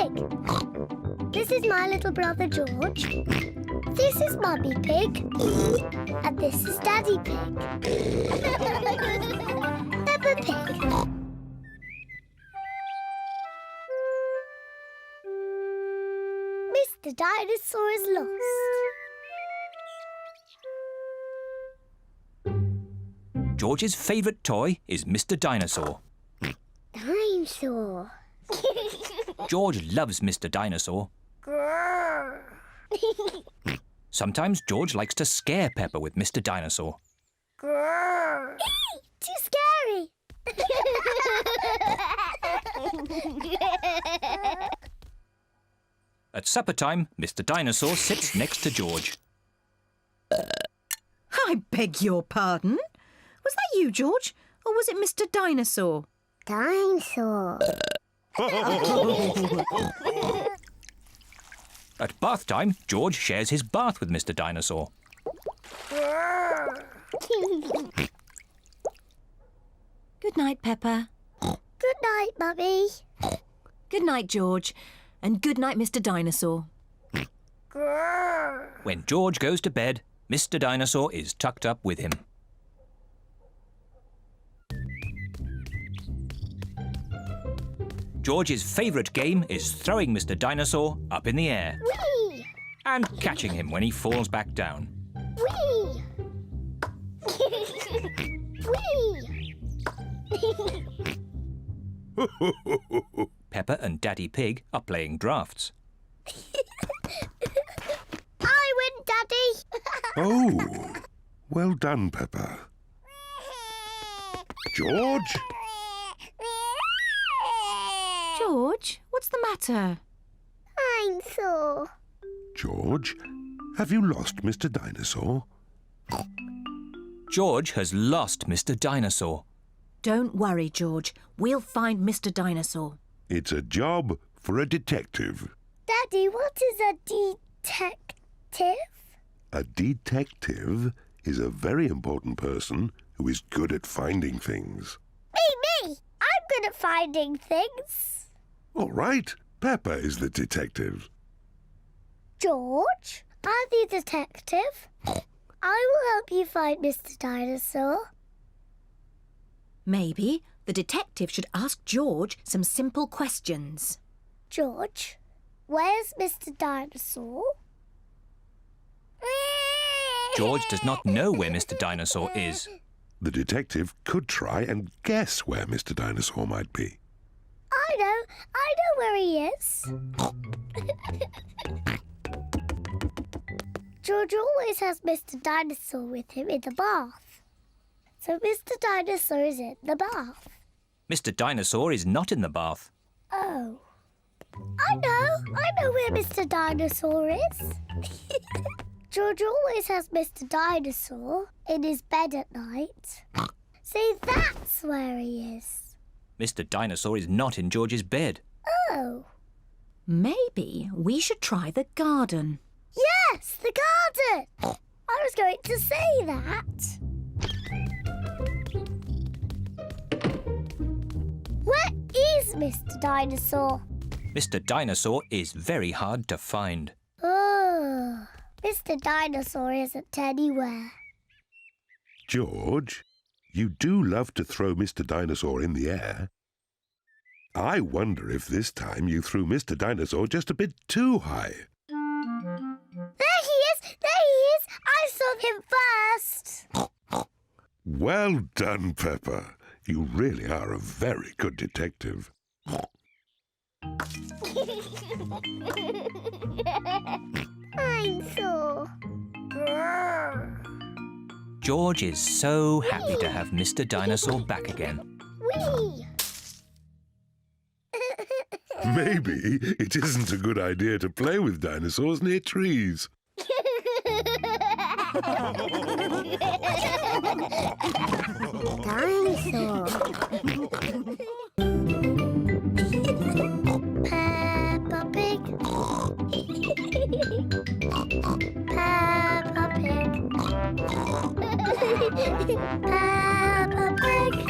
Pig. This is my little brother George. This is Mummy Pig. And this is Daddy Pig. Peppa Pig. Mr. Dinosaur is lost. George's favourite toy is Mr. Dinosaur. Dinosaur. George loves Mr. Dinosaur. Sometimes George likes to scare Peppa with Mr. Dinosaur. Too scary. At supper time, Mr. Dinosaur sits next to George. I beg your pardon? Was that you, George? Or was it Mr. Dinosaur? Dinosaur. At bath time, George shares his bath with Mr. Dinosaur. Good night, Peppa. Good night, Mummy. Good night, George. And good night, Mr. Dinosaur. When George goes to bed, Mr. Dinosaur is tucked up with him. George's favourite game is throwing Mr. Dinosaur up in the air Whee! and catching him when he falls back down. Whee! Whee! Peppa and Daddy Pig are playing drafts. I win, Daddy. Oh, well done, Peppa. George? George, what's the matter? I'm sore. George, have you lost Mr. Dinosaur? George has lost Mr. Dinosaur. Don't worry, George. We'll find Mr. Dinosaur. It's a job for a detective. Daddy, what is a detective? A detective is a very important person who is good at finding things. Me! I'm good at finding things. All right, Peppa is the detective. George, I'm the detective. I will help you find Mr. Dinosaur. Maybe the detective should ask George some simple questions. George, where's Mr. Dinosaur? George does not know where Mr. Dinosaur is. The detective could try and guess where Mr. Dinosaur might be. I know where he is. George always has Mr. Dinosaur with him in the bath. So Mr. Dinosaur is in the bath. Mr. Dinosaur is not in the bath. Oh. I know where Mr. Dinosaur is. George always has Mr. Dinosaur in his bed at night. See, that's where he is. Mr. Dinosaur is not in George's bed. Oh. Maybe we should try the garden. Yes, the garden. I was going to say that. Where is Mr. Dinosaur? Mr. Dinosaur is very hard to find. Oh, Mr. Dinosaur isn't anywhere. George, you do love to throw Mr. Dinosaur in the air. I wonder if this time you threw Mr. Dinosaur just a bit too high. There he is! There he is! I saw him first! Well done, Peppa. You really are a very good detective. I'm sore. George is so happy to have Mr. Dinosaur back again. Whee! Maybe it isn't a good idea to play with dinosaurs near trees. Dinosaur. Peppa Pig. Peppa Pig. Peppa Pig.